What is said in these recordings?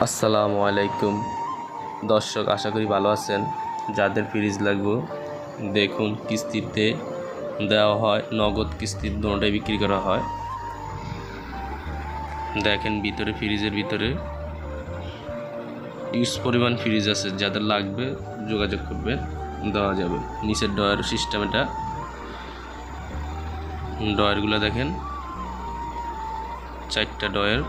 আসসালামু আলাইকুম দর্শক, আশা করি ভালো আছেন। যাদের ফ্রিজ লাগবে দেখুন, কিস্তিতে দেওয়া হয়, নগদ কিস্তির দুটোটাই বিক্রি করা হয়। দেখেন ভিতরে, ফ্রিজের ভিতরে ইউজ পরিমাণ ফ্রিজ আছে। যাদের লাগবে যোগাযোগ করবেন, দেওয়া যাবে। নিচের ডয়ার সিস্টেম, এটা ডয়ারগুলো দেখেন, 4টা ডয়ার।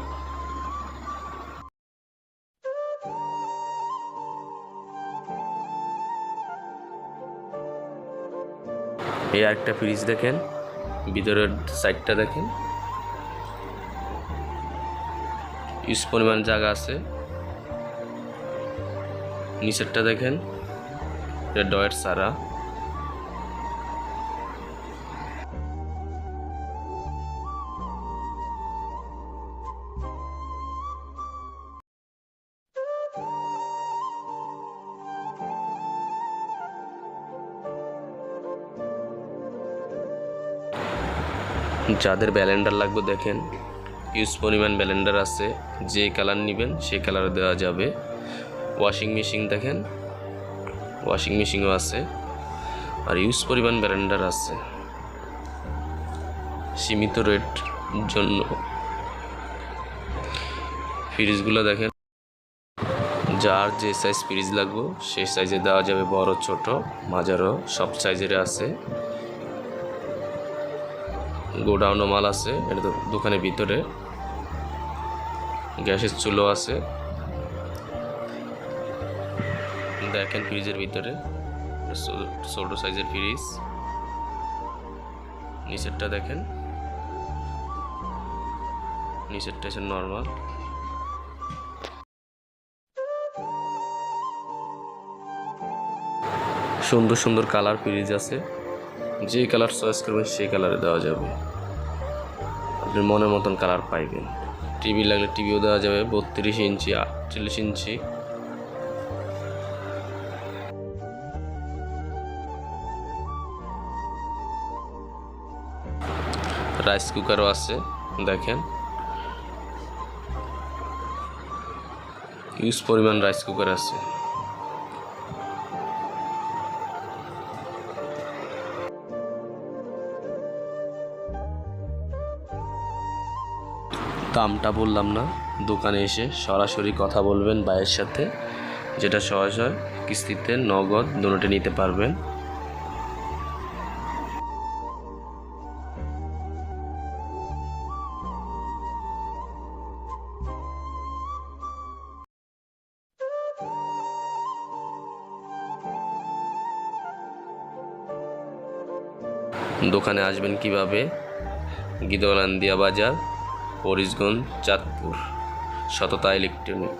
এই আরেকটা ফ্রিজ দেখেন, ভিতরের সাইডটা দেখেন, ইউজ পরিমাণ জায়গা আছে। নিচেরটা দেখেন, এটা ডয়ের সারা। যাদের ব্যালেন্ডার লাগবে দেখেন, ইউজ পরিমাণ ব্যালেন্ডার আছে। যে কালার নেবেন সেই কালার দেওয়া যাবে। ওয়াশিং মেশিন দেখেন, ওয়াশিং মেশিনও আছে, আর ইউজ পরিমাণ ব্যালেন্ডার আছে। সীমিত রেট জন্য ফ্রিজগুলো দেখেন, যার যে সাইজ ফ্রিজ লাগবে সেই সাইজে দেওয়া যাবে। বড় ছোট মাঝারও সব সাইজের আছে। গোডাউনও মাল আছে। এটা তো দোকানের ভিতরে গ্যাসের চুলো আছে। দেখেন ফ্রিজের ভিতরে ছোট সাইজের ফ্রিজ। নিচেরটা দেখেন, নিচেরটা হচ্ছে নর্মাল। সুন্দর সুন্দর কালার ফ্রিজ আছে। যে কালার চয়েস করবেন সেই কালারে দেওয়া যাবে। আপনি মনের মতন কালার পাইবেন। টিভি লাগলে টিভিও দেওয়া যাবে, 32 ইঞ্চি, 48 ইঞ্চি। রাইস কুকারও আছে দেখেন, ইউজ পরিমাণ রাইস কুকার আছে। দামটা বললাম না, দোকানে এসে সরাসরি কথা বলবেন ভাইয়ের সাথে। যেটা সহজ হয়, কিস্তিতে নগদ দুটোতে নিতে পারবেন। দোকানে আসবেন কিভাবে? গিদওয়ালান্দিয়া বাজার, ফরিশগঞ্জ, চাঁদপুর, সততা ইলেকট্রনিক।